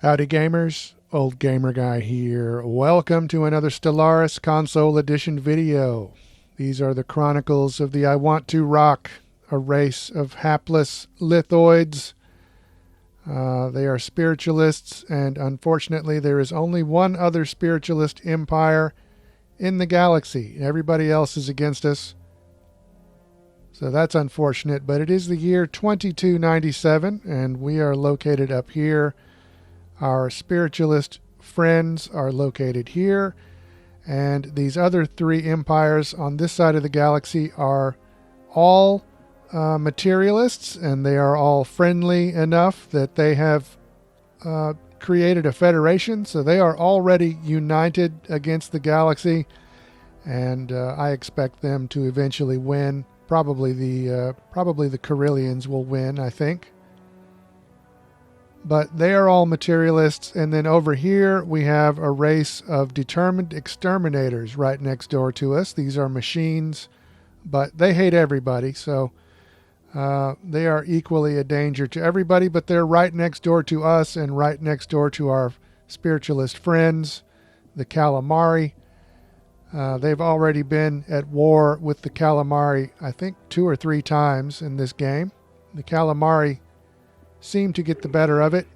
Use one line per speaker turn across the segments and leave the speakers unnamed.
Howdy gamers, Old Gamer Guy here. Welcome to another Stellaris Console Edition video. These are the chronicles of the Iwantu Rokk, a race of hapless lithoids. They are spiritualists, and unfortunately there is only one other spiritualist empire in the galaxy. Everybody else is against us. So that's unfortunate, but it is the year 2297, and we are located up here. Our spiritualist friends are located here, and these other three empires on this side of the galaxy are all materialists, and they are all friendly enough that they have created a federation, so they are already united against the galaxy, and I expect them to eventually win. Probably the Carillions will win, I think. But they are all materialists, and then over here we have a race of determined exterminators right next door to us. These are machines, but they hate everybody, so they are equally a danger to everybody, but they're right next door to us and right next door to our spiritualist friends, the Calamari. They've already been at war with the Calamari, I think 2 or 3 times in this game. The Calamari seem to get the better of it,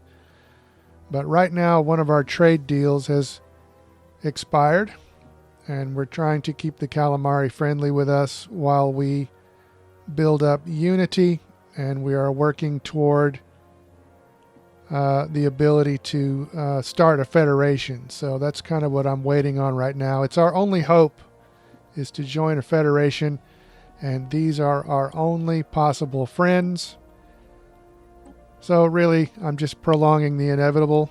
but right now one of our trade deals has expired, and we're trying to keep the Calamari friendly with us while we build up unity, and we are working toward the ability to start a federation. So that's kind of what I'm waiting on right now. It's our only hope is to join a federation, and these are our only possible friends. So really, I'm just prolonging the inevitable,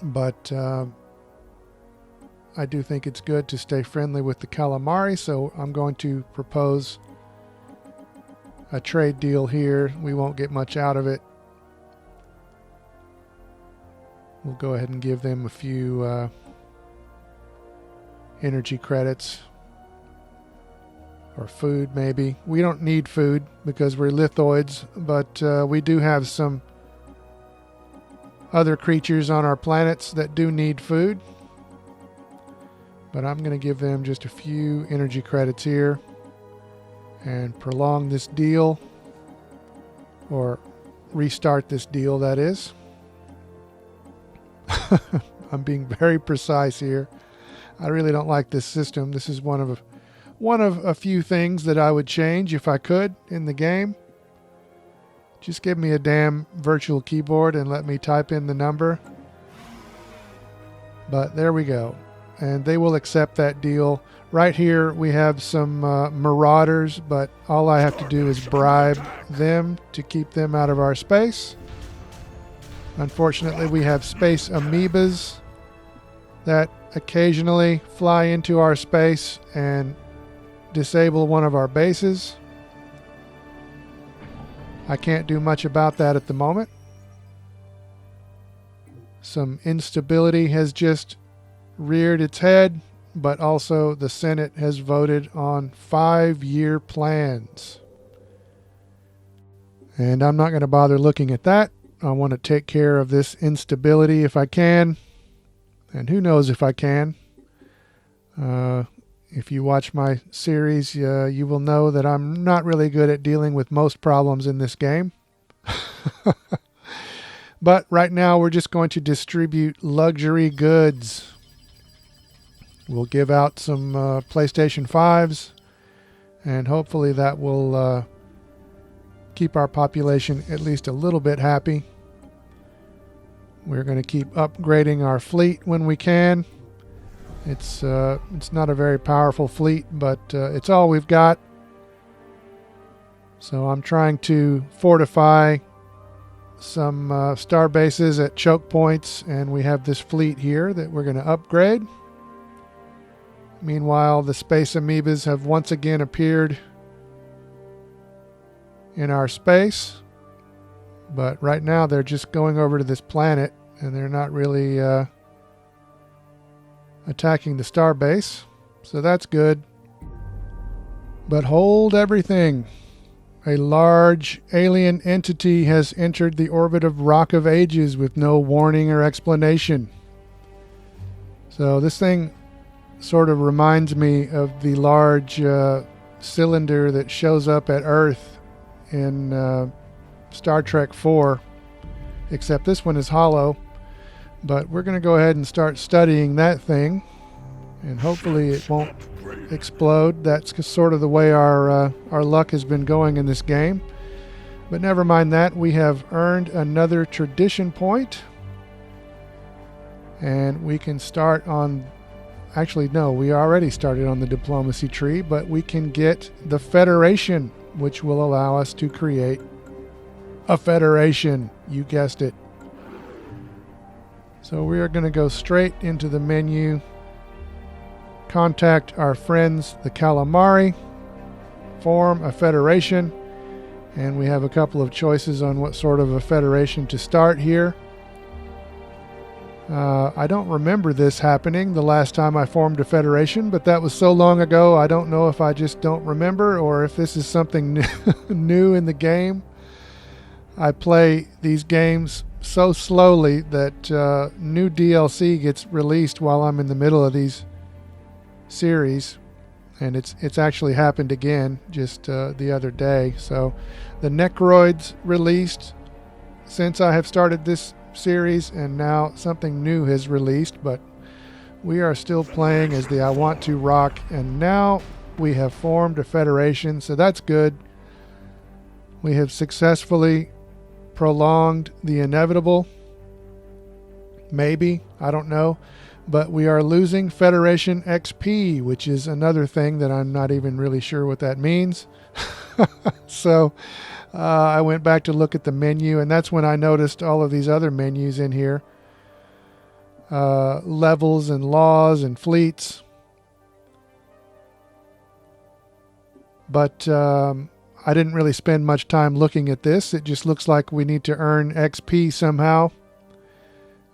but I do think it's good to stay friendly with the Calamari, so I'm going to propose a trade deal here. We won't get much out of it. We'll go ahead and give them a few energy credits. Or food, maybe. We don't need food because we're lithoids, but we do have some other creatures on our planets that do need food. But I'm going to give them just a few energy credits here and prolong this deal, or restart this deal, that is. I'm being very precise here. I really don't like this system. This is one of a few things that I would change if I could in the game. Just give me a damn virtual keyboard and let me type in the number. But there we go. And they will accept that deal. Right here we have some marauders, but all I have to do is bribe them to keep them out of our space. Unfortunately, we have space amoebas that occasionally fly into our space and disable one of our bases. I can't do much about that at the moment. Some instability has just reared its head, but also the Senate has voted on 5-year plans. And I'm not going to bother looking at that. I want to take care of this instability if I can. And who knows if I can. If you watch my series, you will know that I'm not really good at dealing with most problems in this game. But right now we're just going to distribute luxury goods. We'll give out some PlayStation 5s, and hopefully that will keep our population at least a little bit happy. We're going to keep upgrading our fleet when we can. It's not a very powerful fleet, but it's all we've got. So I'm trying to fortify some star bases at choke points, and we have this fleet here that we're going to upgrade. Meanwhile, the space amoebas have once again appeared in our space, but right now they're just going over to this planet, and they're not really attacking the star base, so that's good. But hold everything. A large alien entity has entered the orbit of Rokk of Ages with no warning or explanation. So this thing sort of reminds me of the large cylinder that shows up at Earth in Star Trek 4, except this one is hollow. But we're going to go ahead and start studying that thing, and hopefully it won't explode. That's sort of the way our luck has been going in this game. But never mind that. We have earned another tradition point, and we can start on... Actually, no, we already started on the diplomacy tree, but we can get the Federation, which will allow us to create a Federation. You guessed it. So we are going to go straight into the menu, contact our friends, the Calamari, form a Federation, and we have a couple of choices on what sort of a Federation to start here. I don't remember this happening the last time I formed a Federation, but that was so long ago, I don't know if I just don't remember or if this is something new in the game. I play these games so slowly that new DLC gets released while I'm in the middle of these series, and it's actually happened again just the other day. So the Necroids released since I have started this series, and now something new has released, but we are still playing as the Iwantu Rokk, and now we have formed a Federation, so that's good. We have successfully prolonged the inevitable. Maybe, I don't know, but we are losing Federation XP, which is another thing that I'm not even really sure what that means. So I went back to look at the menu, and that's when I noticed all of these other menus in here. Levels and laws and fleets. But I didn't really spend much time looking at this. It just looks like we need to earn XP somehow.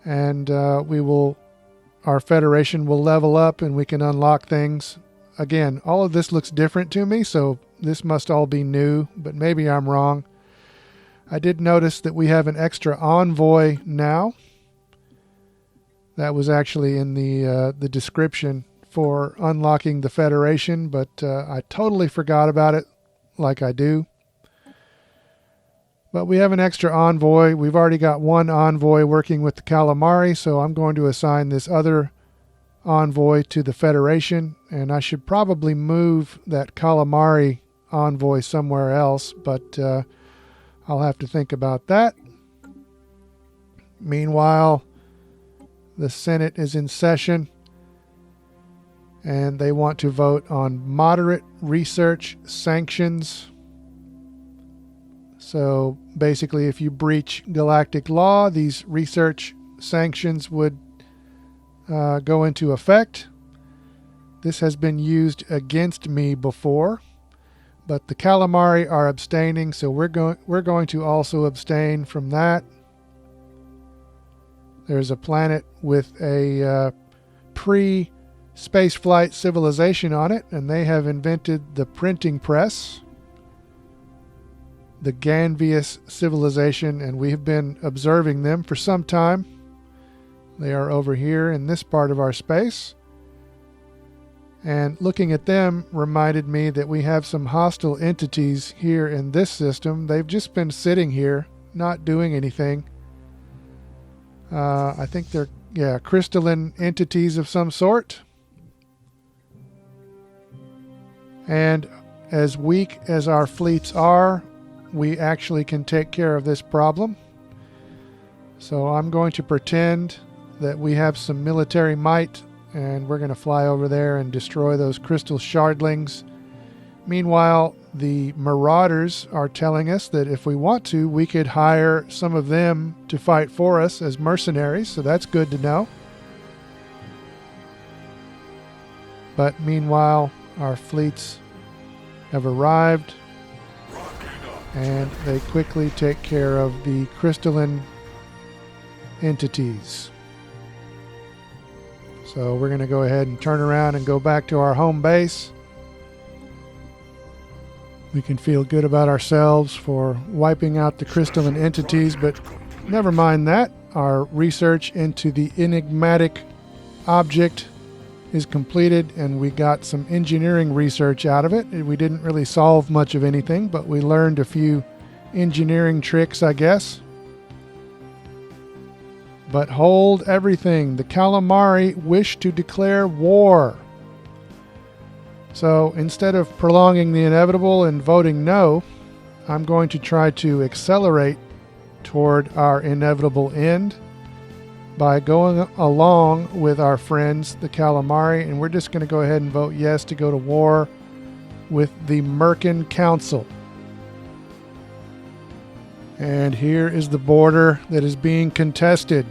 And our Federation will level up and we can unlock things. Again, all of this looks different to me, so this must all be new, but maybe I'm wrong. I did notice that we have an extra envoy now. That was actually in the description for unlocking the Federation, but I totally forgot about it, like I do. But we have an extra envoy. We've already got one envoy working with the Calamari, so I'm going to assign this other envoy to the Federation, and I should probably move that Calamari envoy somewhere else, but I'll have to think about that. Meanwhile, the Senate is in session, and they want to vote on moderate research sanctions. So basically, if you breach galactic law, these research sanctions would go into effect. This has been used against me before, but the Calamari are abstaining, so we're going to also abstain from that. There's a planet with a pre-spaceflight civilization on it, and they have invented the printing press, the Ganvius civilization, and we have been observing them for some time. They are over here in this part of our space. And looking at them reminded me that we have some hostile entities here in this system. They've just been sitting here, not doing anything. I think they're, crystalline entities of some sort. And as weak as our fleets are, we actually can take care of this problem. So I'm going to pretend that we have some military might, and we're going to fly over there and destroy those crystal shardlings. Meanwhile, the Marauders are telling us that if we want to, we could hire some of them to fight for us as mercenaries, so that's good to know. But meanwhile, our fleets have arrived, and they quickly take care of the crystalline entities. So we're going to go ahead and turn around and go back to our home base. We can feel good about ourselves for wiping out the crystalline entities, but never mind that. Our research into the enigmatic object is completed, and we got some engineering research out of it. We didn't really solve much of anything, but we learned a few engineering tricks, I guess. But hold everything. The calamari wish to declare war. So instead of prolonging the inevitable and voting no, I'm going to try to accelerate toward our inevitable end by going along with our friends, the calamari, and we're just going to go ahead and vote yes to go to war with the Merkin Council. And here is the border that is being contested.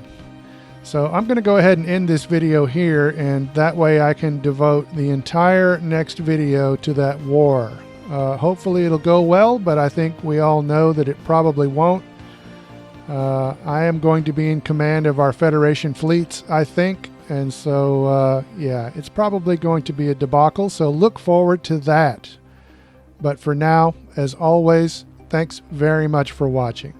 So I'm going to go ahead and end this video here, and that way I can devote the entire next video to that war. Hopefully it'll go well, but I think we all know that it probably won't. I am going to be in command of our Federation fleets, I think, and so yeah, it's probably going to be a debacle, so look forward to that. But for now, as always, thanks very much for watching.